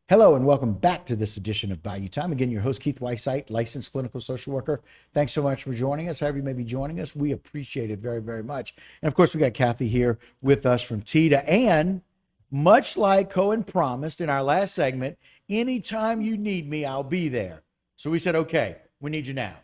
Hello and welcome back to this edition of Bayou Time. Again, your host, Keith Weissite, licensed clinical social worker. Thanks so much for joining us. However you may be joining us, we appreciate it very, very much. And of course, we got Kathy here with us from TITA. And much like Cohen promised in our last segment, anytime you need me, I'll be there. So we said, okay, we need you now.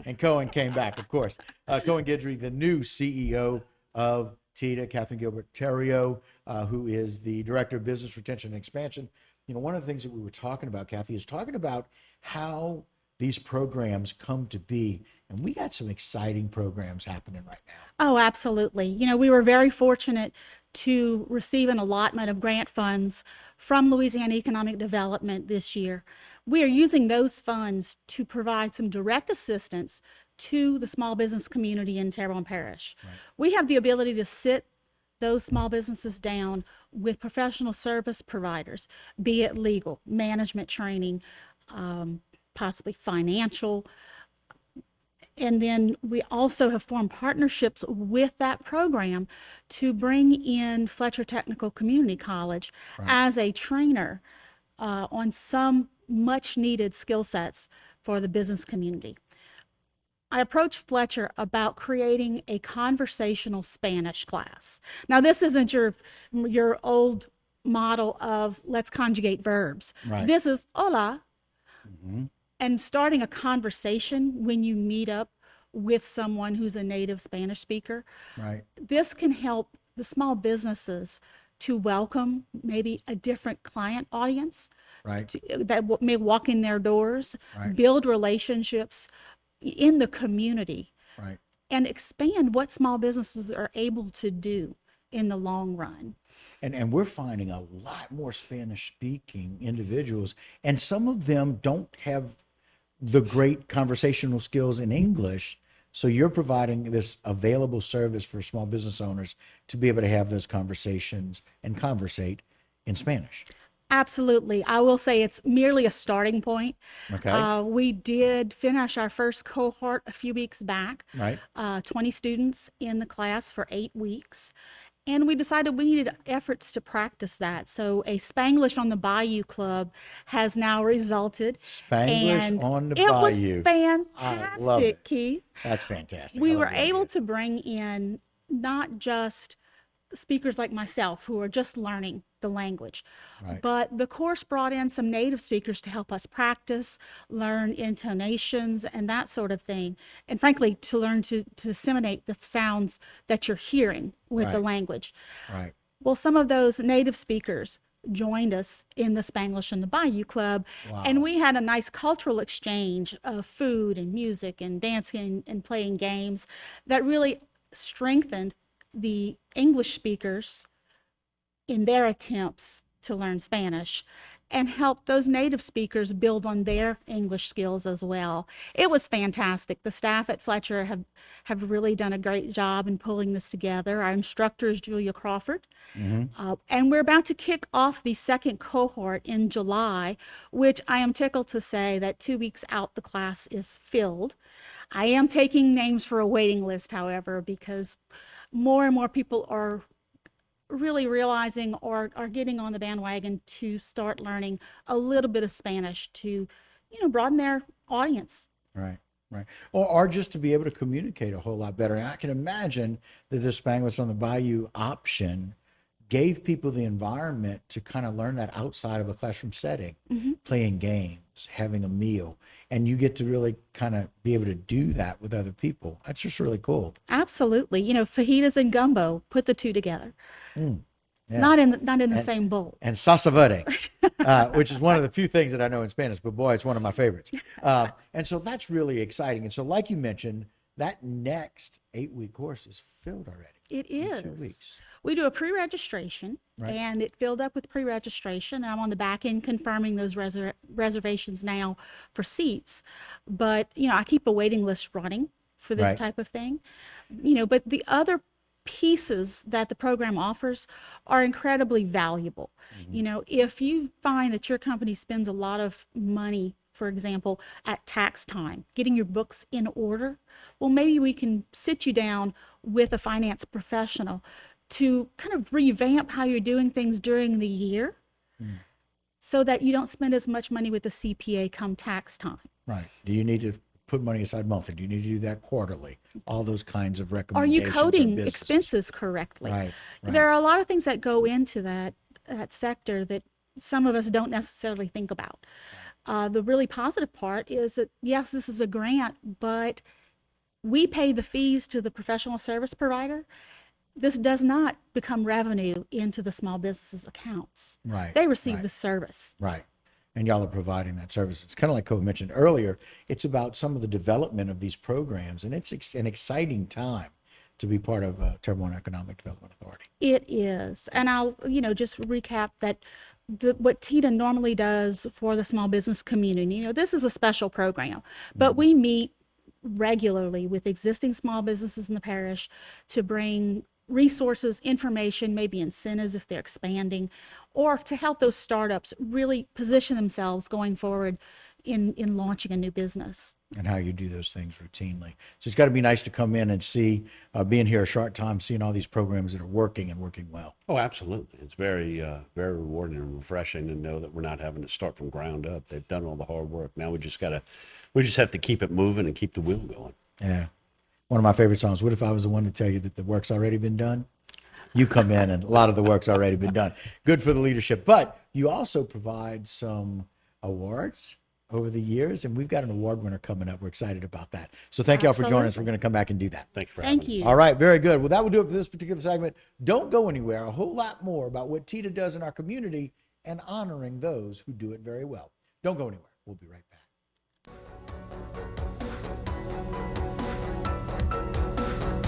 And Cohen came back, of course. Cohen Guidry, the new CEO of TITA, Catherine Gilbert-Terrio, who is the Director of Business Retention and Expansion. You know, one of the things that we were talking about, Kathy, is talking about how these programs come to be. And we got some exciting programs happening right now. Oh, absolutely. You know, we were very fortunate to receive an allotment of grant funds from Louisiana Economic Development this year. We are using those funds to provide some direct assistance to the small business community in Terrebonne Parish. Right. We have the ability to sit those small businesses down with professional service providers, be it legal, management training, possibly financial. And then we also have formed partnerships with that program to bring in Fletcher Technical Community College as a trainer on some much needed skill sets for the business community. I approached Fletcher about creating a conversational Spanish class. Now, this isn't your old model of let's conjugate verbs. Right. This is hola, and starting a conversation when you meet up with someone who's a native Spanish speaker. Right. This can help the small businesses to welcome maybe a different client audience that may walk in their doors, build relationships in the community, and expand what small businesses are able to do in the long run. And we're finding a lot more Spanish speaking individuals, and some of them don't have the great conversational skills in English. So you're providing this available service for small business owners to be able to have those conversations and conversate in Spanish. Absolutely. I will say it's merely a starting point. Okay. We did finish our first cohort a few weeks back. Right. 20 students in the class for 8 weeks. And we decided we needed efforts to practice that. So a Spanglish on the Bayou Club has now resulted. Spanglish on the Bayou. It was fantastic, Keith. That's fantastic. We were able to bring in not just speakers like myself who are just learning the language, but the course brought in some native speakers to help us practice, learn intonations and that sort of thing, and frankly to learn to disseminate the sounds that you're hearing with the language. Well, some of those native speakers joined us in the Spanglish and the Bayou Club, and we had a nice cultural exchange of food and music and dancing and playing games that really strengthened the English speakers in their attempts to learn Spanish and help those native speakers build on their English skills as well. It was fantastic. The staff at Fletcher have really done a great job in pulling this together. Our instructor is Julia Crawford. And we're about to kick off the second cohort in July, which I am tickled to say that 2 weeks out the class is filled. I am taking names for a waiting list, however, because more and more people are really realizing or are getting on the bandwagon to start learning a little bit of Spanish to, broaden their audience. Right. Or just to be able to communicate a whole lot better. And I can imagine that the Spanglish on the Bayou option gave people the environment to kind of learn that outside of a classroom setting, playing games, having a meal, and you get to really kind of be able to do that with other people. That's just really cool. Absolutely. Fajitas and gumbo, put the two together. Yeah. Not in the same bowl. And salsa verde, which is one of the few things that I know in Spanish, but boy, it's one of my favorites. And so that's really exciting. And so like you mentioned, that next 8-week course is filled already. It is. In 2 weeks. We do a pre-registration, and it filled up with pre-registration. I'm on the back end confirming those reservations now for seats. But, I keep a waiting list running for this type of thing. But the other pieces that the program offers are incredibly valuable. If you find that your company spends a lot of money, for example, at tax time, getting your books in order, well, maybe we can sit you down with a finance professional to kind of revamp how you're doing things during the year so that you don't spend as much money with the CPA come tax time. Right. Do you need to put money aside monthly? Do you need to do that quarterly? All those kinds of Are recommendations. you coding businesses. expenses correctly? Right, right. There are a lot of things that go into that sector that some of us don't necessarily think about. The really positive part is that, yes, this is a grant, but we pay the fees to the professional service provider. This does not become revenue into the small businesses' accounts. Right. They receive right. the service. Right. And y'all are providing that service. It's kind of like Cove mentioned earlier. It's about some of the development of these programs, and it's an exciting time to be part of Terrebonne Economic Development Authority. It is. And I'll, just recap that what TITA normally does for the small business community, this is a special program, but we meet regularly with existing small businesses in the parish to bring resources, information, maybe incentives if they're expanding, or to help those startups really position themselves going forward in launching a new business. And how you do those things routinely. So it's got to be nice to come in and see, being here a short time, seeing all these programs that are working and working well. Oh, absolutely. It's very, very rewarding and refreshing to know that we're not having to start from ground up. They've done all the hard work. Now we just have to keep it moving and keep the wheel going. Yeah. One of my favorite songs, what if I was the one to tell you that the work's already been done? You come in and a lot of the work's already been done. Good for the leadership. But you also provide some awards over the years, and we've got an award winner coming up. We're excited about that. So thank y'all for joining us. We're going to come back and do that. Thank you for Thank having us. you. All right, very good. Well, that will do it for this particular segment. Don't go anywhere. A whole lot more about what TITA does in our community and honoring those who do it very well. Don't go anywhere. We'll be right back.